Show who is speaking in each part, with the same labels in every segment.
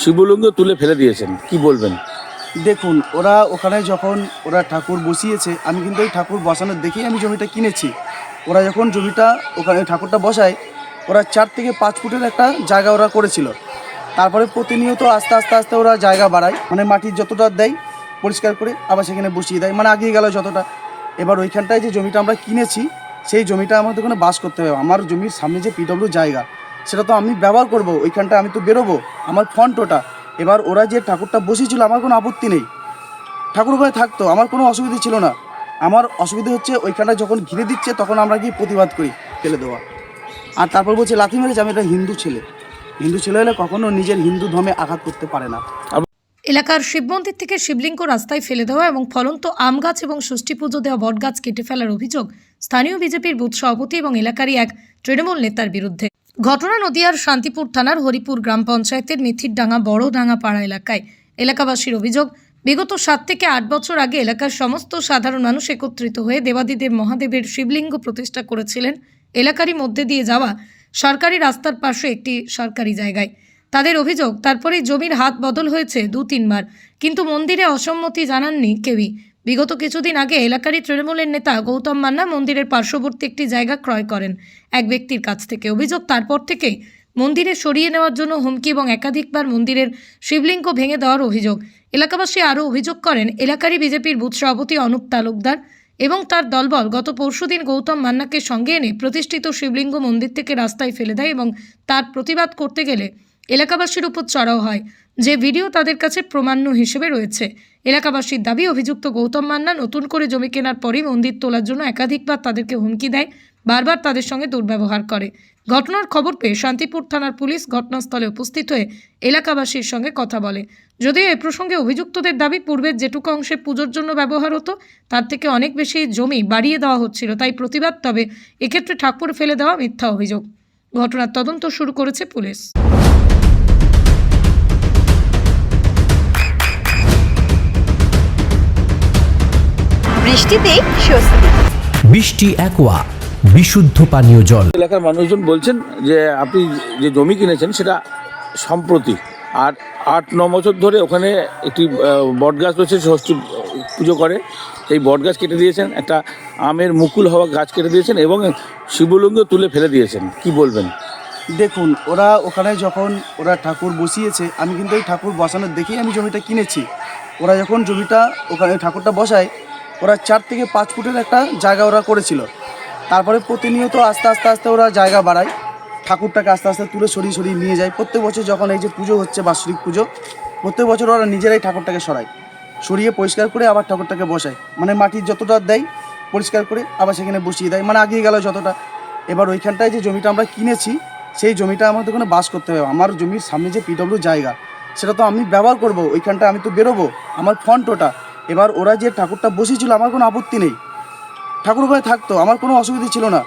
Speaker 1: শিবলিঙ্গ তুলে ফেলে দিয়েছেন, কি বলবেন?
Speaker 2: দেখুন, ওরা ওখানে যখন ওরা ঠাকুর বসিয়েছে, আমি কিন্তু ওই ঠাকুর বসানোর দেখেই আমি জমিটা কিনেছি। ওরা যখন জমিটা ওখানে ঠাকুরটা বসায়, ওরা 4 থেকে 5 ফুটের একটা জায়গা ওরা করেছিল। তারপরে প্রতিনিয়ত আস্তে আস্তে আস্তে ওরা জায়গা বাড়ায়, মানে মাটির যতটা দেয় পরিষ্কার করে আবার সেখানে বসিয়ে দেয়, মানে আগিয়ে গেল যতটা। এবার ওইখানটায় যে জমিটা আমরা কিনেছি, সেই জমিটা আমাদের ওখানে বাস করতে হবে। আমার জমির সামনে যে পিডব্লিউ জায়গা, সেটা তো আমি ব্যবহার করব, ওইখানটা আমি তো বেরোবো, আমার ফ্রন্ট ওটা। এবার ওরা যে ঠাকুরটা বসিয়েছিল, আমার কোনো আপত্তি নেই, ঠাকুর ওখানে থাকতো, আমার কোনো অসুবিধা ছিল না। আমার অসুবিধা হচ্ছে ওইখানটা যখন ঘিরে দিচ্ছে, তখন আমরা গিয়ে প্রতিবাদ করি, ফেলে দেওয়া। আর তারপর বলছে লাথি মেরেছে, আমি একটা হিন্দু ছেলে হলে কখনো নিজের হিন্দু ধর্মে আঘাত করতে পারে না।
Speaker 3: এলাকার শিব মন্দির থেকে শিবলিঙ্গ রাস্তায় ফেলে দেওয়া এবং ফলন্ত আম গাছ এবং ষষ্ঠী পুজো দেওয়া বটগাছ কেটে ফেলার অভিযোগ স্থানীয় বিজেপির বুথ সভাপতি এবং এলাকারই এক তৃণমূল নেতার বিরুদ্ধে। ঘটনা নদিয়ার শান্তিপুর থানার হরিপুর গ্রাম পঞ্চায়েতের মিথিরডাঙ্গা বড়ডাঙ্গা পাড়া এলাকায়। এলাকাবাসীর অভিযোগ, বিগত 7 থেকে 8 বছর আগে এলাকার সমস্ত সাধারণ মানুষ একত্রিত হয়ে দেবাদিদেব মহাদেবের শিবলিঙ্গ প্রতিষ্ঠা করেছিলেন এলাকারই মধ্যে দিয়ে যাওয়া সরকারি রাস্তার পাশে একটি সরকারি জায়গায়। তাদের অভিযোগ, তারপরেই জমির হাত বদল হয়েছে 2-3 বার, কিন্তু মন্দিরে অসম্মতি জানাননি কেউই। বিগত কিছুদিন আগে এলাকারই তৃণমূলের নেতা গৌতম মান্না মন্দিরের পার্শ্ববর্তী একটি জায়গা ক্রয় করেন এক ব্যক্তির কাছ থেকে। অভিযোগ, তারপর থেকেই মন্দিরে সরিয়ে নেওয়ার জন্য হুমকি এবং একাধিকবার মন্দিরের শিবলিঙ্গ ভেঙে দেওয়ার অভিযোগ। এলাকাবাসী আরও অভিযোগ করেন, এলাকারই বিজেপির বুথ সভাপতি অনুপ তালুকদার এবং তার দলবল গত পরশুদিন গৌতম মান্নাকে সঙ্গে এনে প্রতিষ্ঠিত শিবলিঙ্গ মন্দির থেকে রাস্তায় ফেলে দেয় এবং তার প্রতিবাদ করতে গেলে এলাকাবাসীর উপর চড়াও হয়, যে ভিডিও তাদের কাছে প্রমাণ্য হিসেবে রয়েছে। এলাকাবাসীর দাবি, অভিযুক্ত গৌতম মান্না নতুন করে জমি কেনার পরই মন্দির তোলার জন্য একাধিকবার তাদেরকে হুমকি দেয়, বারবার তাদের সঙ্গে দুর্ব্যবহার করে। ঘটনার খবর পেয়ে শান্তিপুর থানার পুলিশ ঘটনাস্থলে উপস্থিত হয়ে এলাকাবাসীর সঙ্গে কথা বলে। যদিও এ প্রসঙ্গে অভিযুক্তদের দাবি, পূর্বের যেটুকু অংশে পুজোর জন্য ব্যবহার হতো তার থেকে অনেক বেশি জমি বাড়িয়ে দেওয়া হচ্ছিল, তাই প্রতিবাদ। তবে এক্ষেত্রে ঠাকুর ফেলে দেওয়া মিথ্যা অভিযোগ। ঘটনার তদন্ত শুরু করেছে পুলিশ।
Speaker 4: বৃষ্টিতেই স্বস্তি।
Speaker 5: বৃষ্টি অ্যাকোয়া, বিশুদ্ধ পানীয় জল।
Speaker 1: এলাকার মানুষজন বলছেন যে আপনি যে জমি কিনেছেন সেটা সম্প্রতি, আর 8-9 বছর ধরে ওখানে একটি বটগাছ রয়েছে, ষষ্ঠী পুজো করে, সেই বটগাছ কেটে দিয়েছেন, একটা আমের মুকুল হওয়া গাছ কেটে দিয়েছেন এবং শিবলিঙ্গ তুলে ফেলে দিয়েছেন, কি বলবেন?
Speaker 2: দেখুন, ওরা ওখানে যখন ওরা ঠাকুর বসিয়েছে, আমি কিন্তু ওই ঠাকুর বসানোর দেখেই আমি জমিটা কিনেছি। ওরা যখন জমিটা ওখানে ঠাকুরটা বসায়, ওরা 4 থেকে 5 ফুটের একটা জায়গা ওরা করেছিল। তারপরে প্রতিনিয়ত আস্তে আস্তে আস্তে ওরা জায়গা বাড়ায়, ঠাকুরটাকে আস্তে আস্তে তুলে সরিয়ে সরিয়ে নিয়ে যায়। প্রত্যেক বছর যখন এই যে পুজো হচ্ছে, বাৎসরিক পুজো, প্রত্যেক বছর ওরা নিজেরাই ঠাকুরটাকে সরিয়ে পরিষ্কার করে আবার ঠাকুরটাকে বসায়, মানে মাটির যতটা দেয় পরিষ্কার করে আবার সেখানে বসিয়ে দেয়, মানে আগিয়ে গেল যতটা। এবার ওইখানটায় যে জমিটা আমরা কিনেছি, সেই জমিটা আমাদের ওখানে বাস করতে হবে। আমার জমির সামনে যে পিডব্লিউ জায়গা, সেটা তো আমি ব্যবহার করব, ওইখানটা আমি তো বেরোবো, আমার ফ্রন্ট ওটা। এবার ওরা যে ঠাকুরটা বসিয়েছিল, আমার কোনো আপত্তি নেই, ঠাকুর ওখানে থাকতো, আমার কোনো অসুবিধা ছিল না।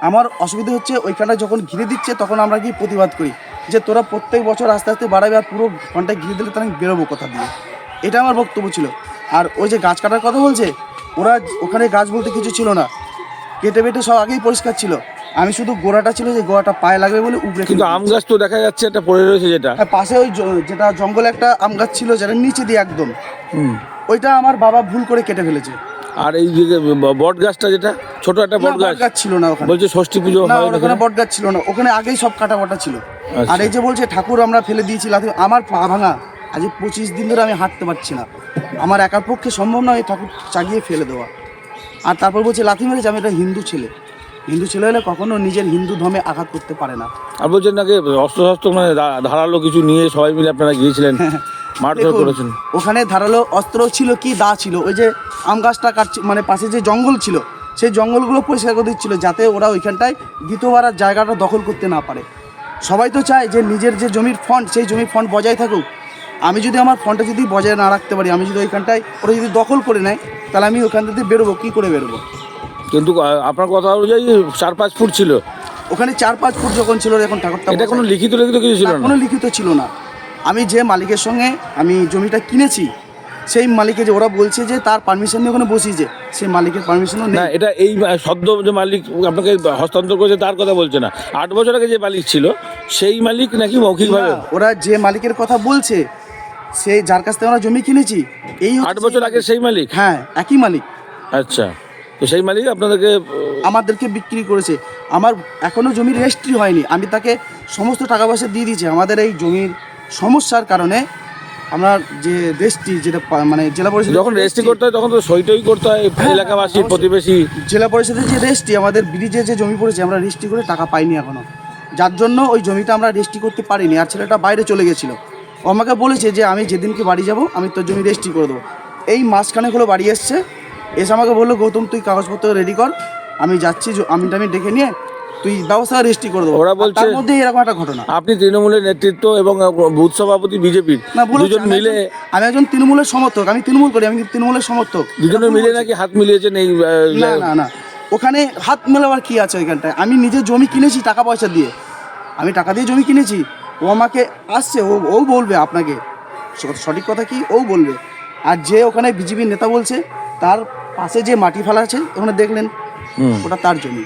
Speaker 2: আমার অসুবিধা হচ্ছে ওইখানটা যখন ঘিরে দিচ্ছে, তখন আমরা গিয়ে প্রতিবাদ করি যে তোরা প্রত্যেক বছর আস্তে আস্তে বাড়াবে, আর পুরো ঘন্টায় ঘিরে দিলে তাহলে আমি বেরোবো কোথা দিয়ে, এটা আমার বক্তব্য ছিল। আর ওই যে গাছ কাটার কথা বলছে, ওরা ওখানে গাছ বলতে কিছু ছিল না, কেটে বেটে সব আগেই পরিষ্কার ছিল। আমি শুধু গোড়াটা ছিল, যে গোড়াটা পায়ে লাগবে বলে উপরে।
Speaker 1: কিন্তু আম গাছ তো দেখা যাচ্ছে একটা পড়ে রয়েছে, যেটা
Speaker 2: পাশে ওই যেটা জঙ্গলে একটা আম গাছ ছিল, যেটা নিচে দিয়ে একদম, ওইটা আমার বাবা ভুল করে কেটে ফেলেছে।
Speaker 1: আর এই যে বট গাছটা, যেটা ছোট একটা বট গাছ
Speaker 2: ছিল না ওখানে,
Speaker 1: বলছে ষষ্ঠী পুজো
Speaker 2: না,
Speaker 1: হয়
Speaker 2: ওখানে বট গাছ ছিল না, ওখানে আগেই সব কাটা বাটা ছিল। আর এই যে বলছে ঠাকুর আমরা ফেলে দিয়েছি, আমার পা ভাঙা, আজ 25 দিন ধরে আমি হাঁটতে পারছি না, আমার একার পক্ষে সম্ভব নয় এই ঠাকুর চাগিয়ে ফেলে দেওয়া। আর তারপর বলছে লাথি মেরেছে, আমি একটা হিন্দু ছেলে হলে কখনো নিজের হিন্দু ধর্মে আঘাত করতে পারে না।
Speaker 1: আর বলছেন নাকি অস্ত্র মানে ধারালো কিছু নিয়ে সবাই মিলে আপনারা গিয়েছিলেন, মারধর করেছেন?
Speaker 2: ওখানে ধারালো অস্ত্র ছিল কি দা ছিল, ওই যে আম গাছটা কাটছে, মানে পাশে যে জঙ্গল ছিল, সেই জঙ্গলগুলো পরিষ্কার করে দিচ্ছিল, যাতে ওরা ওইখানটায় দ্বিতীয়বার আর জায়গাটা দখল করতে না পারে। সবাই তো চায় যে নিজের যে জমির ফন্ট, সেই জমির ফন্ট বজায় থাকুক। আমি যদি আমার ফন্টটা যদি বজায় না রাখতে পারি, আমি যদি ওইখানটায় ওরা যদি দখল করে নেয়, তাহলে আমি ওখান থেকে বেরোবো, কী করে বেরোবো?
Speaker 1: কিন্তু আপনার কথা অনুযায়ী 4-5 ফুট ছিল
Speaker 2: ওখানে, 4-5 ফুট যখন ছিল, এখন ঠাকুরটা,
Speaker 1: এটা কোনো লিখিত কিছু ছিল না?
Speaker 2: কোনো লিখিত ছিল না। আমি যে মালিকের সঙ্গে আমি জমিটা কিনেছি, সেই মালিকে যে ওরা বলছে যে তার পারমিশন নিয়ে ওখানে বসিয়েছে, সেই মালিকের পারমিশনও নেই।
Speaker 1: না, এটা এই সদ্য যে মালিক আপনাকে হস্তান্তর করেছে তার কথা বলছে না, 8 বছর আগে যে মালিক ছিল সেই মালিক নাকি মৌখিকভাবে?
Speaker 2: না, ওরা যে মালিকের কথা বলছে, সে যার কাছ থেকে আমরা জমি কিনেছি, এই
Speaker 1: 8 বছর আগে সেই মালিক?
Speaker 2: হ্যাঁ, একই মালিক।
Speaker 1: আচ্ছা, তো সেই মালিক আপনাদেরকে
Speaker 2: আমাদেরকে বিক্রি করেছে। আমার এখনো জমির রেজিস্ট্রি হয়নি, আমি তাকে সমস্ত টাকা পয়সা দিয়ে দিয়েছি। আমাদের এই জমির সমস্যার কারণে আমরা যে রেজিস্ট্রি, যেটা মানে জেলা পরিষদ
Speaker 1: যখন রেজিস্ট্রি করতে হয় তখন তো সইটই করতে হয় এলাকাবাসী,
Speaker 2: অবশ্যই।
Speaker 1: প্রতিবেশী।
Speaker 2: জেলা পরিষদের যে রেজিস্ট্রি, আমাদের ব্রিজে যে জমি পড়েছে, আমরা রেজিস্ট্রি করে টাকা পাইনি এখনো, যার জন্য ওই জমিটা আমরা রেজিস্ট্রি করতে পারিনি। আর ছেলেটা বাইরে চলে গেছিলো, ও আমাকে বলেছে যে আমি যেদিনকে বাড়ি যাব আমি তোর জমি রেজিস্ট্রি করে দেবো। এই মাসখানেক হলো বাড়ি এসছে, এসে আমাকে বললো গৌতম তুই কাগজপত্র রেডি কর, আমি যাচ্ছি, আমি ডেকে নিয়ে তুই ব্যবস্থা রেজিস্ট্রি করে দেবো।
Speaker 1: ওরা বলছে
Speaker 2: তার মধ্যে এরকম একটা ঘটনা।
Speaker 1: আপনি তৃণমূলের নেতৃত্ব এবং বুথ সভাপতি বিজেপির,
Speaker 2: না, বলেছে,
Speaker 1: দুজন মিলে,
Speaker 2: আমি একজন তৃণমূলের সমর্থক, আমি তৃণমূল করি, আমি তৃণমূলের সমর্থক।
Speaker 1: দুজনে মিলে নাকি হাত মিলিয়েছেন এই
Speaker 2: না না না, ওখানে হাত মেলাবার কি আছে ওইখানটায়? আমি নিজে জমি কিনেছি টাকা পয়সা দিয়ে, আমি টাকা দিয়ে জমি কিনেছি। ও আমাকে আসছে, ও বলবে আপনাকে সঠিক কথা কি, ও বলবে। আর যে ওখানে বিজেপির নেতা বলছে, তার পাশে যে মাটি ফেলা আছে ওখানে দেখলেন, ওটা তার জমি।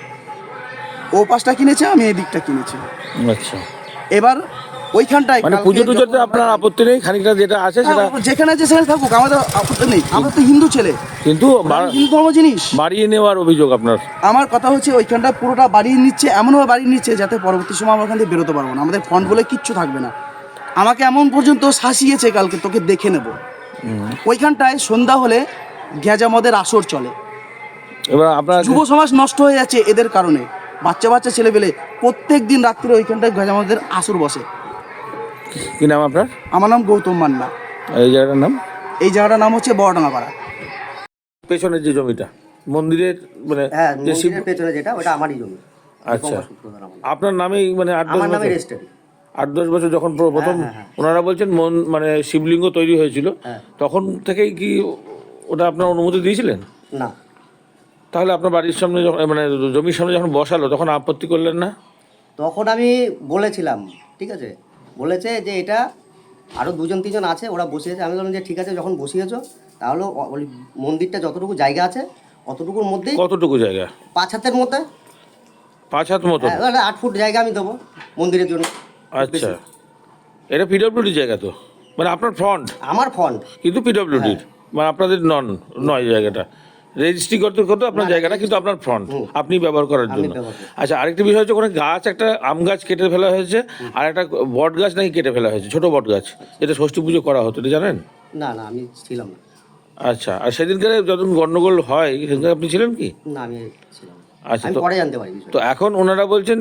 Speaker 2: ও পাশটা কিনেছে, আমি এই দিকটা কিনেছি।
Speaker 1: আচ্ছা,
Speaker 2: এবার ওইখানটায়
Speaker 1: মানে পুজো টুজোতে আপনার আপত্তি নেই, খানিকটা যেটা আছে সেটা
Speaker 2: যেখানে আছে সেখানে থাকুক, আমাদের আপত্তি নেই। আমরা তো হিন্দু ছেলে,
Speaker 1: কিন্তু
Speaker 2: হিন্দু ধর্ম জিনিস।
Speaker 1: বাড়িয়ে নেওয়ার অভিযোগ আপনার।
Speaker 2: আমার কথা হচ্ছে ওইখানটা পুরোটা বাড়িয়ে নিচ্ছে, এমনভাবে বাড়িয়ে নিচ্ছে যাতে পরবর্তী সময় আমরা ওখান থেকে বেরোতে পারবো না, আমাদের ফন্ড বলে কিচ্ছু থাকবে না। আমাকে এমন পর্যন্ত শাসিয়েছে, কালকে তোকে দেখে নেব। ওইখানটায় সন্ধ্যা হলে গেঁজা মদের আসর চলে।
Speaker 1: এবার আপনার
Speaker 2: যুব সমাজ নষ্ট হয়ে যাচ্ছে এদের কারণে। বাচ্চা বাচ্চা ছেলেপেলে প্রত্যেক দিন রাত্রে ওইখানটায় গেঁজা মদের আসর বসে।
Speaker 1: কি নাম আপনার?
Speaker 2: আমার নাম গৌতম মান্না।
Speaker 1: এই জায়গাটার নাম?
Speaker 2: এই জায়গাটার নাম হচ্ছে বড়ডাঙ্গাপাড়া।
Speaker 1: পেছনের যে জমিটা মন্দিরের, মানে
Speaker 4: হ্যাঁ,
Speaker 1: যে শিব,
Speaker 4: মন্দিরের পেছনে যেটা, ওটা আমারই জমি।
Speaker 1: আচ্ছা, আপনার নামেই মানে 8-10
Speaker 4: আমার নামে
Speaker 1: বছর?
Speaker 4: রেজিস্টারি।
Speaker 1: 8-10 বছর যখন প্রথম ওনারা বলছেন মানে শিবলিঙ্গ তৈরি হয়েছিল, তখন থেকেই কি ওটা আপনার অনুমতি দিয়েছিলেন?
Speaker 4: না,
Speaker 1: তাহলে আপনার বাড়ির সামনে যখন, মানে জমির সামনে যখন বসালো, তখন আপত্তি করলেন না?
Speaker 4: তখন আমি বলেছিলাম, ঠিক আছে, বলেছে যে এটা আরও 2-3জন আছে, ওরা বসিয়েছে। আমি বললাম যে ঠিক আছে, যখন বসিয়েছো তাহলে ওই মন্দিরটা যতটুকু জায়গা আছে অতটুকুর মধ্যেই,
Speaker 1: কতটুকু জায়গা?
Speaker 4: 5 হাতের মধ্যে,
Speaker 1: 5 হাত মতো?
Speaker 4: 8 ফুট জায়গা আমি দেবো মন্দিরের জন্য।
Speaker 1: আচ্ছা, এটা পিডব্লিউডি জায়গা তো, মানে আপনার ফ্রন্ট,
Speaker 4: আমার ফন্ড,
Speaker 1: কিন্তু পিডব্লিউডির, মানে আপনাদের নয় জায়গাটা রেজিস্ট্রি করতে করতে আপনার জায়গাটা, কিন্তু আপনার ফ্রন্ট আপনি ব্যবহার করার জন্য। আচ্ছা, আরেকটা বিষয় হচ্ছে ওখানে গাছ, একটা আম গাছ কেটে ফেলা হয়েছে, আর একটা বট গাছ নাকি কেটে ফেলা হয়েছে, ছোট বট গাছ, যেটা ষষ্ঠী পুজো করা হতো, এটা জানেন?
Speaker 4: না না, আমি ছিলাম না।
Speaker 1: আচ্ছা, আর সেদিনকার যখন গন্ডগোল হয় সেদিনকার আপনি ছিলেন কি?
Speaker 4: না, আমি ছিলাম না।
Speaker 1: আচ্ছা,
Speaker 4: আমি
Speaker 1: তো
Speaker 4: পরে জানতে পারি বিষয়টা।
Speaker 1: তো এখন ওনারা বলছেন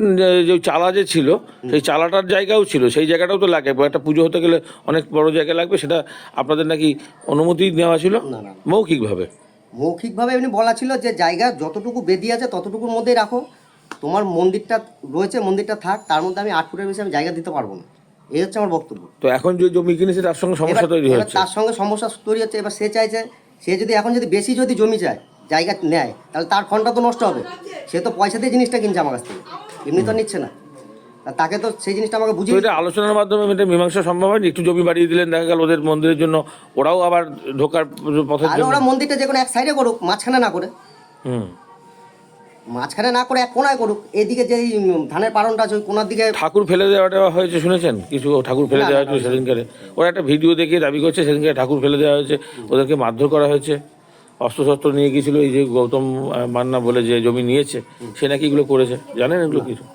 Speaker 1: যে চালা যে ছিল, সেই চালাটার জায়গাও ছিল, সেই জায়গাটাও তো লাগে, একটা পুজো হতে গেলে অনেক বড় জায়গা লাগবে, সেটা আপনাদের নাকি অনুমতি নেওয়া ছিল
Speaker 4: না না,
Speaker 1: মৌখিকভাবে?
Speaker 4: মৌখিকভাবে এমনি বলা ছিল যে জায়গা যতটুকু বেদি আছে ততটুকুর মধ্যেই রাখো, তোমার মন্দিরটা রয়েছে, মন্দিরটা থাক, তার মধ্যে আমি 8 ফুটের বেশি আমি জায়গা দিতে পারবো না। এই হচ্ছে আমার বক্তব্য।
Speaker 1: তো এখন যে জমি কিনেছে তার সঙ্গে সমস্যা তৈরি
Speaker 4: এবার
Speaker 1: হচ্ছে।
Speaker 4: তার সঙ্গে সমস্যা তৈরি হচ্ছে। এবার সে চাইছে, সে যদি এখন যদি বেশি যদি জমি চায়, জায়গা নেয়, তাহলে তার ফন্ডটা তো নষ্ট হবে। সে তো পয়সা দিয়ে জিনিসটা কিনছে আমার কাছ থেকে, এমনি তো নিচ্ছে না। তাকে তো সেই জিনিসটা আমাকে
Speaker 1: তো
Speaker 4: বুঝিয়ে,
Speaker 1: এটা আলোচনার মাধ্যমে এটা মীমাংসা সম্ভব হয়নি? একটু জমি বাড়িয়ে দিলেন, দেখা গেল ওদের মন্দিরের জন্য ওরাও আবার ঢোকার পথের
Speaker 4: তাহলে
Speaker 1: জন্য।
Speaker 4: ওরা মন্দিরটা যে কোনো এক সাইডে করুক, মাঝখানে না করে, মাঝখানে না করে এক কোনায় করুক। এদিকে যে ধানের পারনটা আছে ওই কোনার দিকে
Speaker 1: ঠাকুর ফেলে দেওয়াটা হয়েছে, শুনেছেন কিছু? ঠাকুর ফেলে দেওয়া হয়েছে সেদিনকারে, ওরা একটা ভিডিও দেখিয়ে দাবি করছে সেদিনকারে ঠাকুর ফেলে দেওয়া হয়েছে, ওদেরকে মারধর করা হয়েছে, অস্ত্রশস্ত্র নিয়ে গিয়েছিল। এই যে গৌতম মান্না বলে যে জমি নিয়েছে, সে নাকি এগুলো করেছে, জানেন এগুলো কিছু?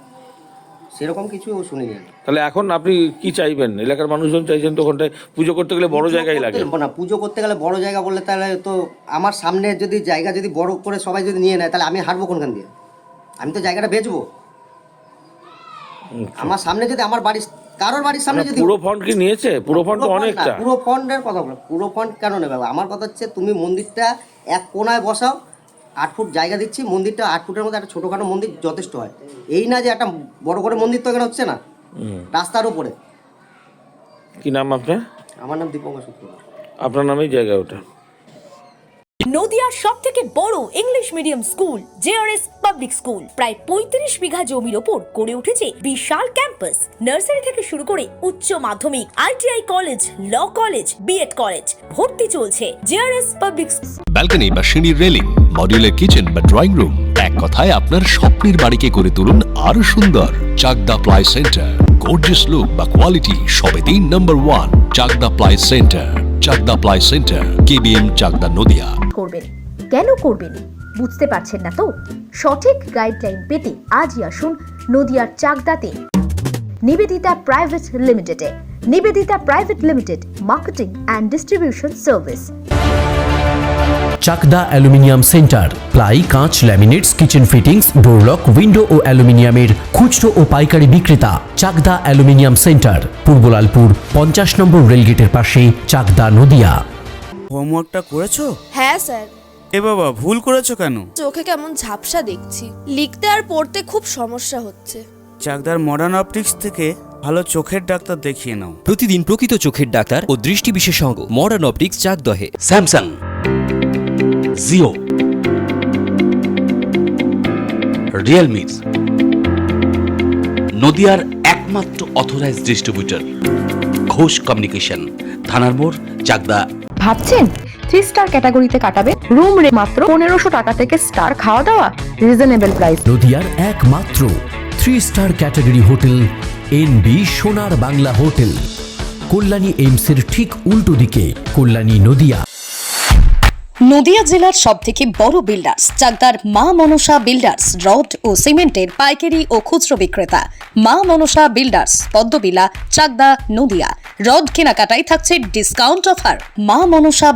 Speaker 4: সেরকম কিছু শুনিনি।
Speaker 1: তাহলে এখন আপনি কি চাইবেন? এলাকার মানুষজন চাইছেন তো ওখানটায় পুজো করতে গেলে বড় জায়গায় লাগে
Speaker 4: না, পুজো করতে গেলে বড় জায়গা বললে তাহলে তো আমার সামনে যদি জায়গা যদি বড় করে সবাই যদি নিয়ে নেয়, তাহলে আমি হাঁটবো কোনখান দিয়ে? আমি তো জায়গাটা বেচবো। আমার সামনে যদি আমার বাড়ির কারোর বাড়ির সামনে যদি
Speaker 1: পুরো ফন্ড কি নিয়েছে? পুরো ফন্ড তো অনেকটা।
Speaker 4: পুরো ফন্ডের কথা বলো, পুরো ফন্ড কেন নেবে? আমার কথা হচ্ছে তুমি মন্দিরটা এক কোনায় বসাও, 8 ফুট জায়গা দিচ্ছি, মন্দিরটা 8 ফুটের মধ্যে একটা ছোটোখাটো মন্দির যথেষ্ট হয়। এই না যে একটা বড় করে মন্দির তো এখানে হচ্ছে না, রাস্তার উপরে।
Speaker 1: কি নাম আপনার?
Speaker 4: আমার নাম দীপঙ্কর সূত্র।
Speaker 1: আপনার নামেই জায়গা ওটা।
Speaker 6: নদিয়ার সবথেকে বড় English medium school JRS public school প্রায় 35 বিঘা জমির ওপর গড়ে উঠেছে বিশাল ক্যাম্পাস। নার্সারি থেকে শুরু করে উচ্চ মাধ্যমিক, ITI college, law college, BEd college, ভর্তি চলছে। জেআরএস পাবলিক
Speaker 7: ব্যালকনি বা সিঁড়ির রেলিং, মডিউলার কিচেন বা ড্রয়িং রুম, এক কথায় আপনার স্বপ্নের বাড়িকে করে তুলুন আরো সুন্দর। Chakdah ply centre, gorgeous look বা কোয়ালিটি সবে 3 নম্বর 1 Chakdah ply centre. Chakdah ply centre, KBM, Chakdah, Nadia.
Speaker 6: করবেন কেন করবেন বুঝতে পারছেন না তো? সঠিক গাইডলাইন পেতে আজই আসুন নদিয়ার চাকদাতে নিবেদিতা প্রাইভেট লিমিটেডে। Nivedita private limited, marketing and distribution service.
Speaker 5: Chakdah aluminium centre, ply, কাঁচ, laminates, kitchen fittings, door lock, window ও অ্যালুমিনিয়ামের খুচরো ও পাইকারি বিক্রেতা। চাকদা অ্যালুমিনিয়াম সেন্টার, পূর্বলালপুর 50 নম্বর রেলগেটের পাশে, চাকদা, নদিয়া।
Speaker 8: হোমওয়ার্কটা করেছো?
Speaker 9: হ্যাঁ স্যার।
Speaker 8: এ বাবা, ভুল করেছো কেন?
Speaker 9: চোখে কেমন ঝাপসা দেখছি, লিখতে আর পড়তে খুব সমস্যা হচ্ছে।
Speaker 8: চাকদার মডার্ন অপটিক্স থেকে ভালো চোখের ডাক্তার দেখিয়ে নাও।
Speaker 10: প্রতিদিন প্রকৃত চোখের ডাক্তার ও দৃষ্টি বিশেষজ্ঞ মডার্ন অপটিক্স চাকদহে।
Speaker 11: স্যামসাং, জিও, রিয়েলমি, নদিয়ার একমাত্র অথরাইজড ডিস্ট্রিবিউটর ঘোষ কমিউনিকেশন, থানার মোড়, চাকদা।
Speaker 12: ভাবছেন 3 স্টার ক্যাটাগরিতে কাটাবে? রুম রে মাত্র 1500 টাকা থেকে স্টার, খাওয়া দাওয়া রিজনেবল প্রাইস।
Speaker 5: নদিয়ার একমাত্র 3 স্টার ক্যাটাগরি হোটেল এনবি সোনার বাংলা হোটেল, কল্যাণী এইমসের ঠিক উল্টো দিকে, কল্যাণী, নদিয়া।
Speaker 3: নদিয়া জেলার সবথেকে বড় বিল্ডার্স চাকদার মা মনসা বিল্ডার্স, রড ও সিমেন্টের পাইকারি ও খুচরো বিক্রেতা। মা মনসা বিল্ডার্স, পদ্মবিলা, চাকদা, নদিয়া। রড কেনাকাটায় থাকছে ডিসকাউন্ট অফার। মা মনসা